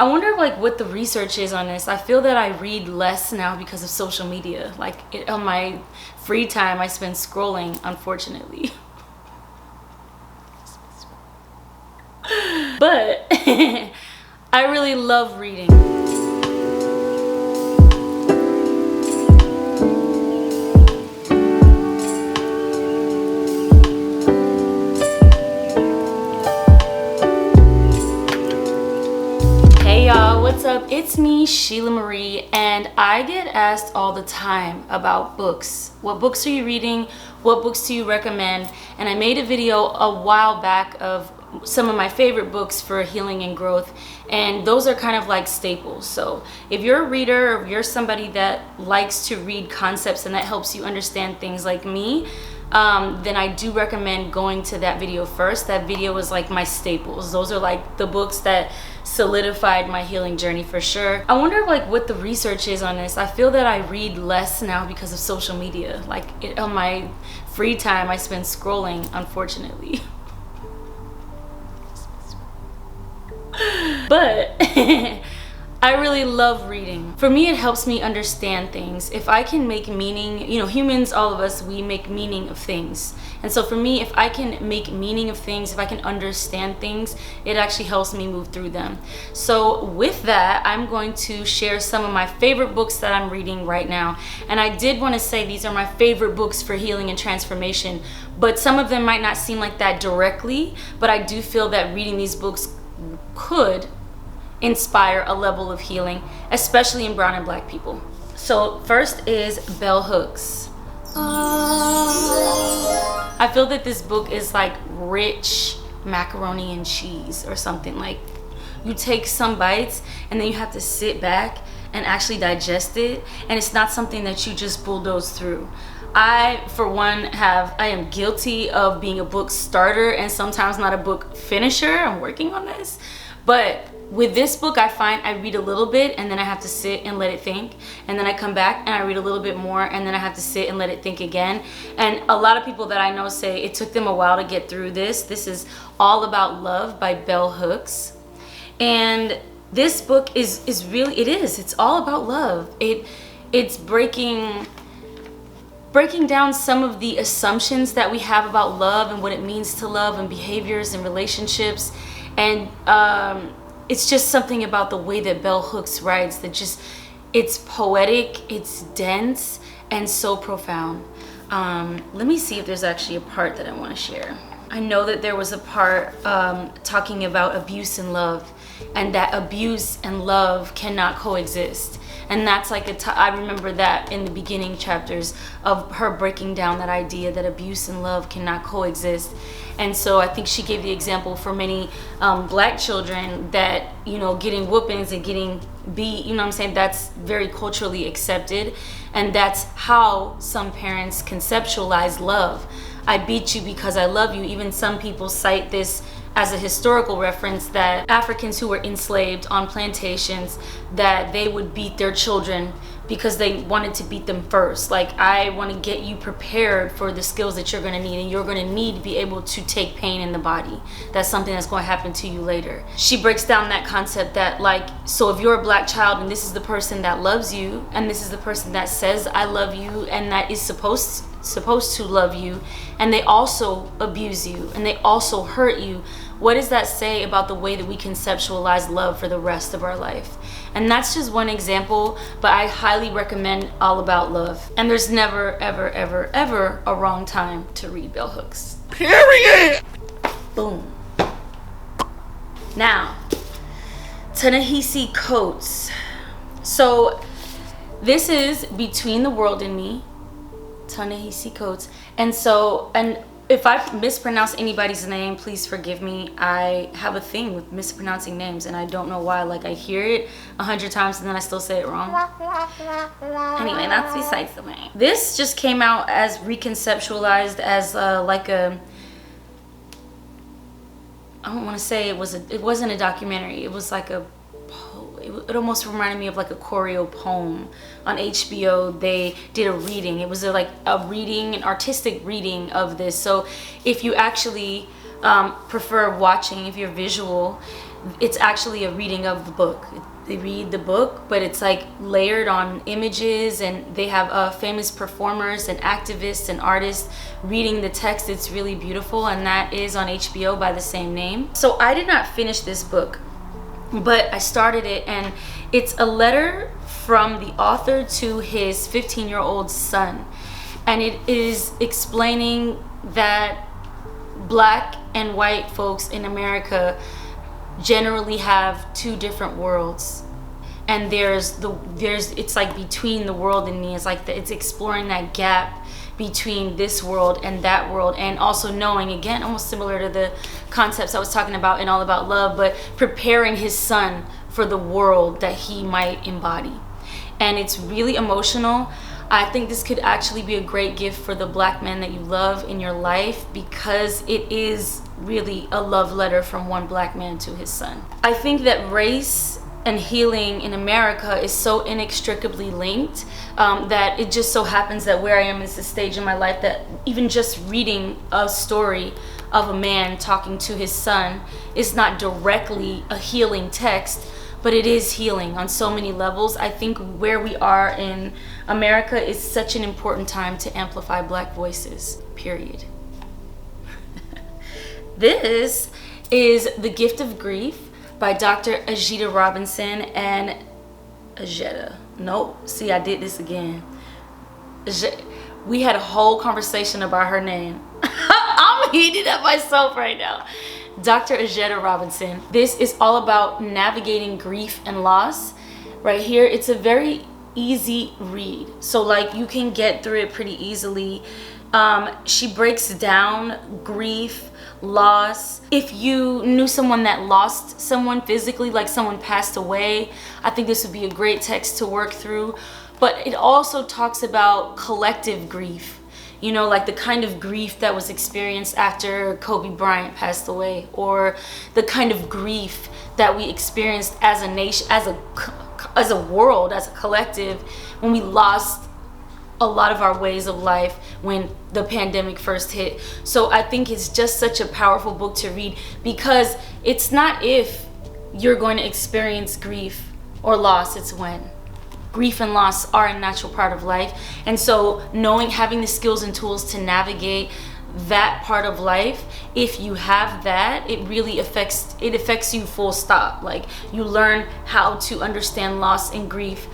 I wonder like what the research is on this. I feel that I read less now because of social media. Like on my free time I spend scrolling, unfortunately. But I really love reading. Hey y'all, what's up? It's me, Sheila Marie, and I get asked all the time about books. What books are you reading? What books do you recommend? And I made a video a while back of some of my favorite books for healing and growth, and those are kind of like staples. So if you're a reader, or if you're somebody that likes to read concepts and that helps you understand things like me, then I do recommend going to that video first. That video was like my staples. Those are like the books that solidified my healing journey for sure. I wonder like what the research is on this. I feel that I read less now because of social media. Like on my free time I spend scrolling, unfortunately. But I really love reading. For me, it helps me understand things. If I can make meaning, you know, humans, all of us, we make meaning of things. And so for me, if I can make meaning of things, if I can understand things, it actually helps me move through them. So with that, I'm going to share some of my favorite books that I'm reading right now. And I did want to say these are my favorite books for healing and transformation, but some of them might not seem like that directly, but I do feel that reading these books could inspire a level of healing, especially in brown and black people. So first is Bell Hooks. I feel that this book is like rich macaroni and cheese or something. Like you take some bites and then you have to sit back and actually digest it, and it's not something that you just bulldoze through. I, for one, I am guilty of being a book starter and sometimes not a book finisher. I'm working on this. But with this book, I find I read a little bit and then I have to sit and let it think. And then I come back and I read a little bit more and then I have to sit and let it think again. And a lot of people that I know say it took them a while to get through this. This is All About Love by Bell Hooks. And this book is really, it's all about love. It's breaking down some of the assumptions that we have about love and what it means to love and behaviors and relationships. And it's just something about the way that Bell Hooks writes that just, it's poetic, it's dense, and so profound. Let me see if there's actually a part that I want to share. I know that there was a part talking about abuse and love, and that abuse and love cannot coexist. And that's like I remember that in the beginning chapters of her breaking down that idea that abuse and love cannot coexist. And so I think she gave the example for many black children that, you know, getting whoopings and getting beat, you know what I'm saying, that's very culturally accepted. And that's how some parents conceptualize love. I beat you because I love you. Even some people cite this as a historical reference, that Africans who were enslaved on plantations, that they would beat their children because they wanted to beat them first. Like, I want to get you prepared for the skills that you're going to need, and you're going to need to be able to take pain in the body. That's something that's going to happen to you later. She breaks down that concept that, like, so if you're a black child and this is the person that loves you, and this is the person that says I love you and that is supposed to love you, and they also abuse you and they also hurt you, what does that say about the way that we conceptualize love for the rest of our life? And that's just one example, but I highly recommend All About Love. And there's never, ever, ever, ever a wrong time to read Bell Hooks. Period! Boom. Now, Ta-Nehisi quotes. So this is Between the World and Me, Ta-Nehisi quotes. And if I mispronounce anybody's name, please forgive me. I have a thing with mispronouncing names, and I don't know why. Like, I hear it 100 times and then I still say it wrong. Anyway, that's besides the point. This just came out as reconceptualized as like a, I don't want to say it wasn't a documentary. It was like it almost reminded me of like a choreo poem. On HBO, they did a reading. It was like a reading, an artistic reading of this. So if you actually prefer watching, if you're visual, it's actually a reading of the book. They read the book, but it's like layered on images, and they have famous performers and activists and artists reading the text. It's really beautiful, and that is on HBO by the same name. So I did not finish this book, but I started it, and it's a letter from the author to his 15-year-old son, and it is explaining that black and white folks in America generally have two different worlds, and there's it's like between the world and me. It's like it's exploring that gap between this world and that world, and also knowing, again, almost similar to the concepts I was talking about in All About Love, but preparing his son for the world that he might embody. And it's really emotional. I think this could actually be a great gift for the black men that you love in your life, because it is really a love letter from one black man to his son. I think that race and healing in America is so inextricably linked that it just so happens that where I am is this stage in my life that even just reading a story of a man talking to his son is not directly a healing text, but it is healing on so many levels. I think where we are in America is such an important time to amplify black voices, period. This is The Gift of Grief by Dr. Ajita Robinson and Ajita. Nope, see, I did this again. We had a whole conversation about her name. I'm heating up myself right now. Dr. Ajita Robinson. This is all about navigating grief and loss. Right here, it's a very easy read. So like you can get through it pretty easily. She breaks down grief, loss. If you knew someone that lost someone physically, like someone passed away, I think this would be a great text to work through. But it also talks about collective grief. You know, like the kind of grief that was experienced after Kobe Bryant passed away, or the kind of grief that we experienced as a nation, as a world, as a collective, when we lost a lot of our ways of life when the pandemic first hit. So I think it's just such a powerful book to read, because it's not if you're going to experience grief or loss, it's when. Grief and loss are a natural part of life. And so having the skills and tools to navigate that part of life, if you have that, it really affects you full stop. Like you learn how to understand loss and grief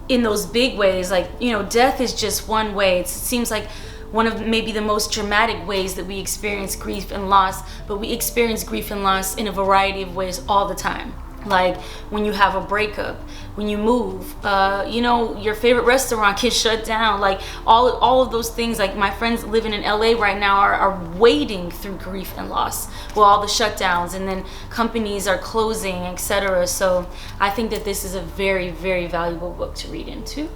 in those big ways. Like, you know, death is just one way. It seems like one of maybe the most dramatic ways that we experience grief and loss, but we experience grief and loss in a variety of ways all the time. Like when you have a breakup, when you move, you know, your favorite restaurant gets shut down, like all of those things. Like my friends living in LA right now are wading through grief and loss with all the shutdowns, and then companies are closing, etc. So I think that this is a very, very valuable book to read into.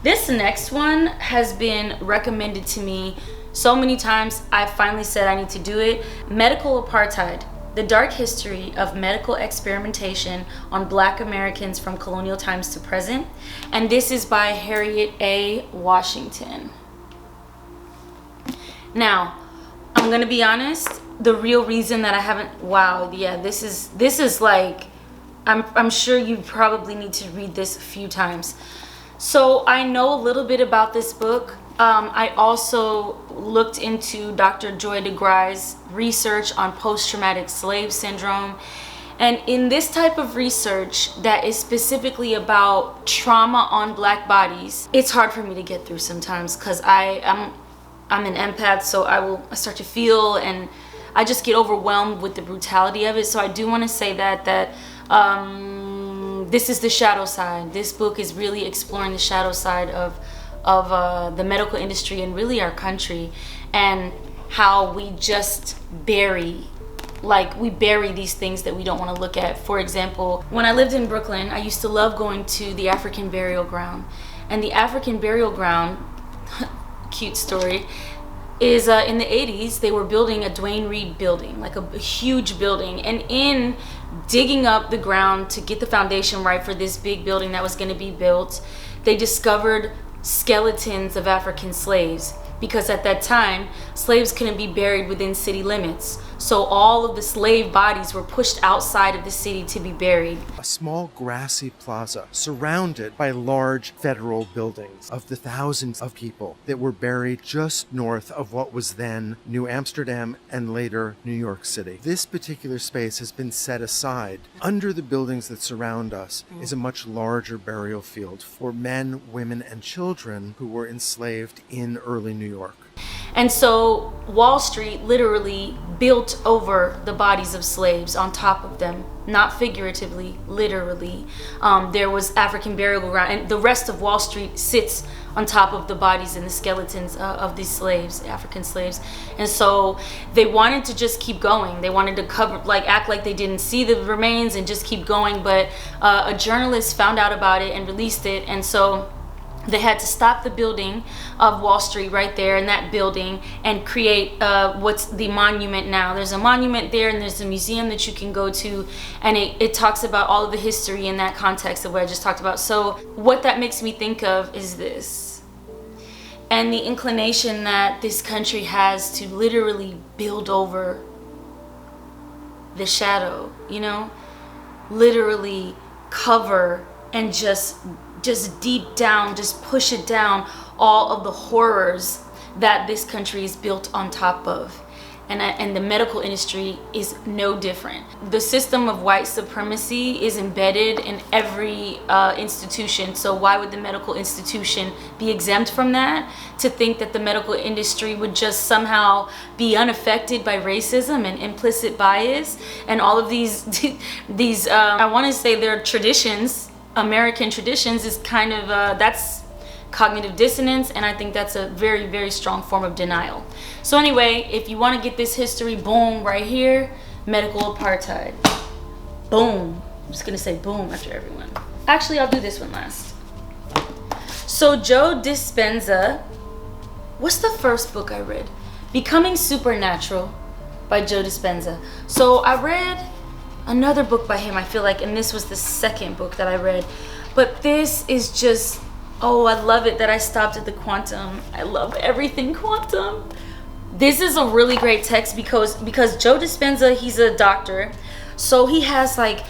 This next one has been recommended to me so many times, I finally said I need to do it. Medical Apartheid: The Dark History of Medical Experimentation on Black Americans from Colonial Times to Present. And this is by Harriet A. Washington. Now, I'm gonna be honest, the real reason that I haven't, this is like, I'm sure you probably need to read this a few times. So I know a little bit about this book. I also looked into Dr. Joy DeGruy's research on post-traumatic slave syndrome. And in this type of research that is specifically about trauma on black bodies, it's hard for me to get through sometimes, because I'm an empath, so I start to feel, and I just get overwhelmed with the brutality of it. So I do want to say that this is the shadow side. This book is really exploring the shadow side of the medical industry and really our country, and how we just bury these things that we don't want to look at. For example, when I lived in Brooklyn, I used to love going to the African burial ground. And the African burial ground, cute story, is in the 80s, they were building a Dwayne Reed building, like a huge building. And in digging up the ground to get the foundation right for this big building that was going to be built, they discovered skeletons of African slaves, because at that time slaves couldn't be buried within city limits. So all of the slave bodies were pushed outside of the city to be buried. A small grassy plaza surrounded by large federal buildings of the thousands of people that were buried just north of what was then New Amsterdam and later New York City. This particular space has been set aside. Under the buildings that surround us is a much larger burial field for men, women, and children who were enslaved in early New York. And so Wall Street literally built over the bodies of slaves, on top of them, not figuratively, literally. There was African burial ground, and the rest of Wall Street sits on top of the bodies and the skeletons of these slaves, African slaves. And so they wanted to just keep going. They wanted to act like they didn't see the remains and just keep going. But a journalist found out about it and released it, and so they had to stop the building of Wall Street right there in that building and create what's the monument now. There's a monument there, and there's a museum that you can go to, and it talks about all of the history in that context of what I just talked about. So what that makes me think of is this, and the inclination that this country has to literally build over the shadow, you know, literally cover and just deep down, just push it down, all of the horrors that this country is built on top of. And the medical industry is no different. The system of white supremacy is embedded in every institution. So why would the medical institution be exempt from that? To think that the medical industry would just somehow be unaffected by racism and implicit bias and all of these I want to say their traditions, American traditions, is kind of that's cognitive dissonance, and I think that's a very, very strong form of denial. So anyway, if you want to get this history, boom, right here, medical apartheid. Boom. I'm just gonna say boom after everyone. Actually, I'll do this one last. So Joe Dispenza, what's the first book I read? Becoming Supernatural by Joe Dispenza. So I read another book by him, I feel like, and this was the second book that I read. But this is just, oh, I love it that I stopped at the quantum. I love everything quantum. This is a really great text because Joe Dispenza, he's a doctor. So he has like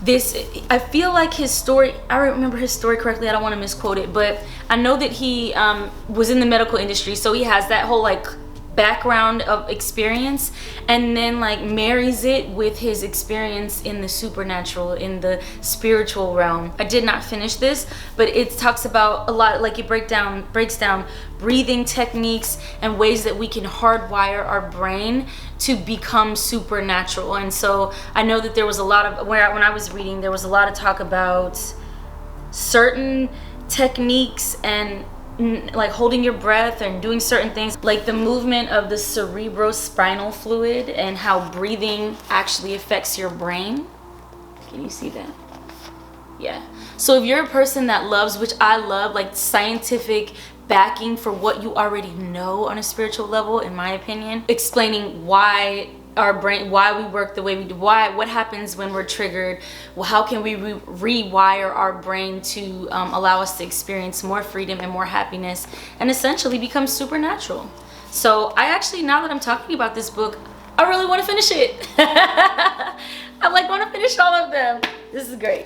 this, I feel like his story, I remember his story correctly, I don't want to misquote it, but I know that he was in the medical industry. So he has that whole like background of experience, and then like marries it with his experience in the supernatural, in the spiritual realm. I did not finish this, but it talks about a lot, like it breaks down breathing techniques and ways that we can hardwire our brain to become supernatural. And so I know that there was a lot of, when I was reading, there was a lot of talk about certain techniques and like holding your breath and doing certain things, like the movement of the cerebrospinal fluid and how breathing actually affects your brain. Can you see that? Yeah. So if you're a person that loves, which I love, like scientific backing for what you already know on a spiritual level, in my opinion, explaining why our brain, why we work the way we do, what happens when we're triggered, well, how can we rewire our brain to allow us to experience more freedom and more happiness and essentially become supernatural. So I actually, now that I'm talking about this book, I really want to finish it. I like want to finish all of them. This is great.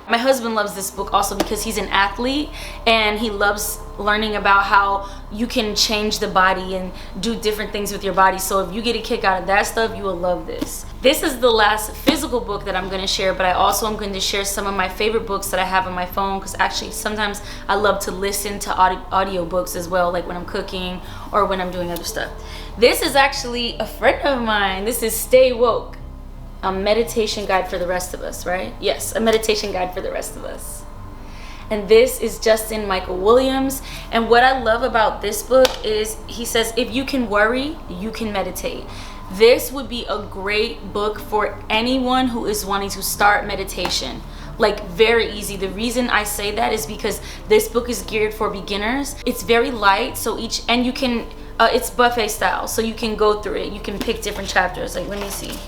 My husband loves this book also because he's an athlete and he loves learning about how you can change the body and do different things with your body. So if you get a kick out of that stuff, you will love this. This is the last physical book that I'm going to share, but I also am going to share some of my favorite books that I have on my phone, because actually sometimes I love to listen to audio books as well, like when I'm cooking or when I'm doing other stuff. This is actually a friend of mine. This is Stay Woke. A meditation guide for the rest of us, right? Yes, a meditation guide for the rest of us. And this is Justin Michael Williams. And what I love about this book is he says, if you can worry, you can meditate. This would be a great book for anyone who is wanting to start meditation. Like very easy. The reason I say that is because this book is geared for beginners. It's very light, so and you can, it's buffet style, so you can go through it. You can pick different chapters. Like, let me see.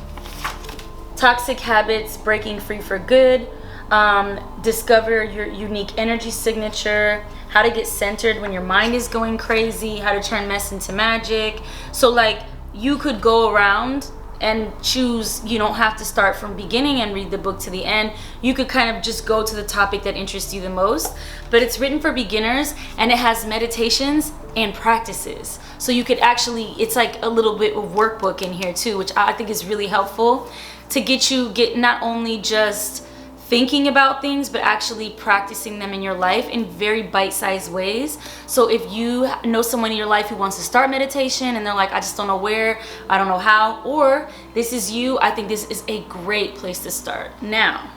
Toxic habits, breaking free for good, discover your unique energy signature, how to get centered when your mind is going crazy, how to turn mess into magic. So like you could go around and choose. You don't have to start from beginning and read the book to the end. You could kind of just go to the topic that interests you the most. But it's written for beginners, and it has meditations and practices. So you could actually, it's like a little bit of workbook in here too, which I think is really helpful to get not only just thinking about things, but actually practicing them in your life in very bite-sized ways. So if you know someone in your life who wants to start meditation and they're like, I just don't know where, I don't know how, or this is you, I think this is a great place to start. Now,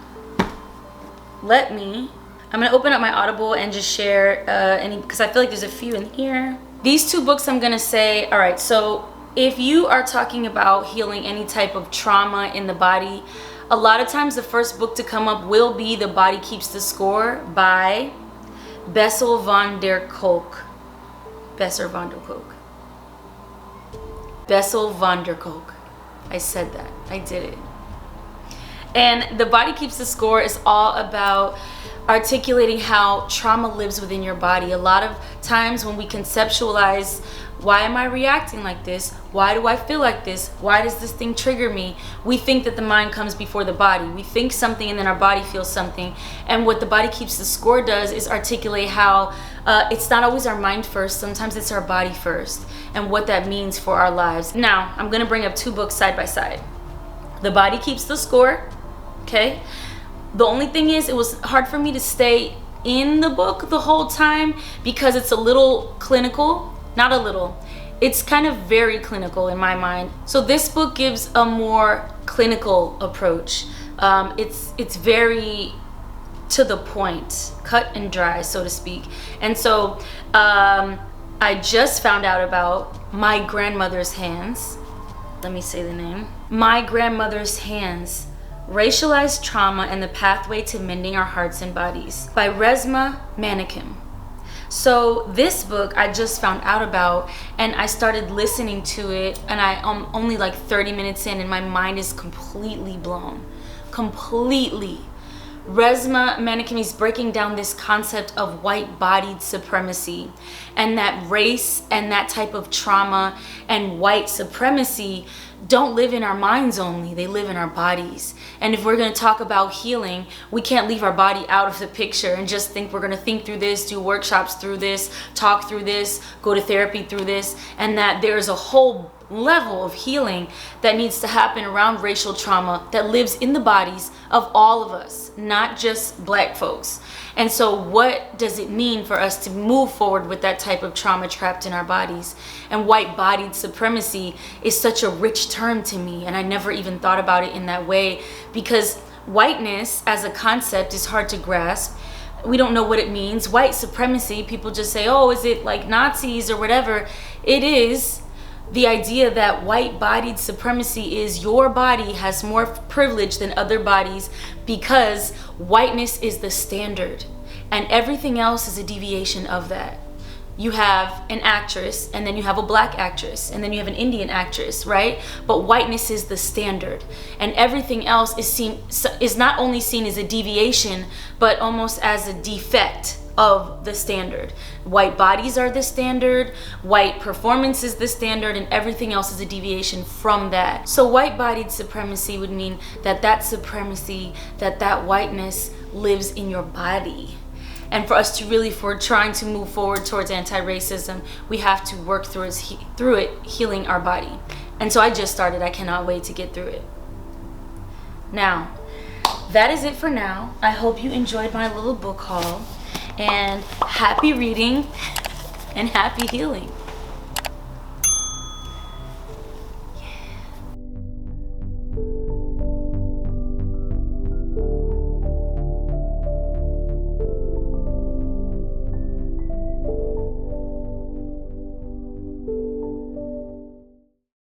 I'm gonna open up my Audible and just share because I feel like there's a few in here. These two books I'm gonna say, all right, so if you are talking about healing any type of trauma in the body, a lot of times the first book to come up will be The Body Keeps the Score by Bessel van der Kolk. Bessel van der Kolk. Bessel van der Kolk. I said that. I did it. And The Body Keeps the Score is all about articulating how trauma lives within your body. A lot of times when we conceptualize, why am I reacting like this? Why do I feel like this? Why does this thing trigger me? We think that the mind comes before the body. We think something and then our body feels something. And what The Body Keeps the Score does is articulate how it's not always our mind first. Sometimes it's our body first, and what that means for our lives. Now, I'm gonna bring up two books side by side. The Body Keeps the Score, okay? The only thing is, it was hard for me to stay in the book the whole time because it's a little clinical. Not a little. It's kind of very clinical in my mind. So this book gives a more clinical approach. It's very to the point, cut and dry, so to speak. And so I just found out about My Grandmother's Hands. Let me say the name. My Grandmother's Hands: Racialized Trauma and the Pathway to Mending Our Hearts and Bodies by Resmaa, Manekem. So this book I just found out about, and I started listening to it, and I'm only like 30 minutes in, and my mind is completely blown. Completely. Resmaa Manekem is breaking down this concept of white-bodied supremacy, and that race and that type of trauma and white supremacy don't live in our minds only, they live in our bodies. And if we're going to talk about healing, we can't leave our body out of the picture and just think we're going to think through this, do workshops through this, talk through this, go to therapy through this, and that there's a whole level of healing that needs to happen around racial trauma that lives in the bodies of all of us, not just Black folks. And so what does it mean for us to move forward with that type of trauma trapped in our bodies? And white-bodied supremacy is such a rich term to me, and I never even thought about it in that way, because whiteness as a concept is hard to grasp. We don't know what it means. White supremacy, people just say, oh, is it like Nazis or whatever? It is the idea that white-bodied supremacy is your body has more privilege than other bodies because whiteness is the standard and everything else is a deviation of that. You have an actress, and then you have a Black actress, and then you have an Indian actress, right? But whiteness is the standard, and everything else is not only seen as a deviation, but almost as a defect of the standard. White bodies are the standard, white performance is the standard, and everything else is a deviation from that. So white-bodied supremacy would mean that that supremacy, that whiteness lives in your body. And for us to really, if we're trying to move forward towards anti-racism, we have to work through it, healing our body. And so I just started. I cannot wait to get through it. Now, that is it for now. I hope you enjoyed my little book haul. And happy reading and happy healing.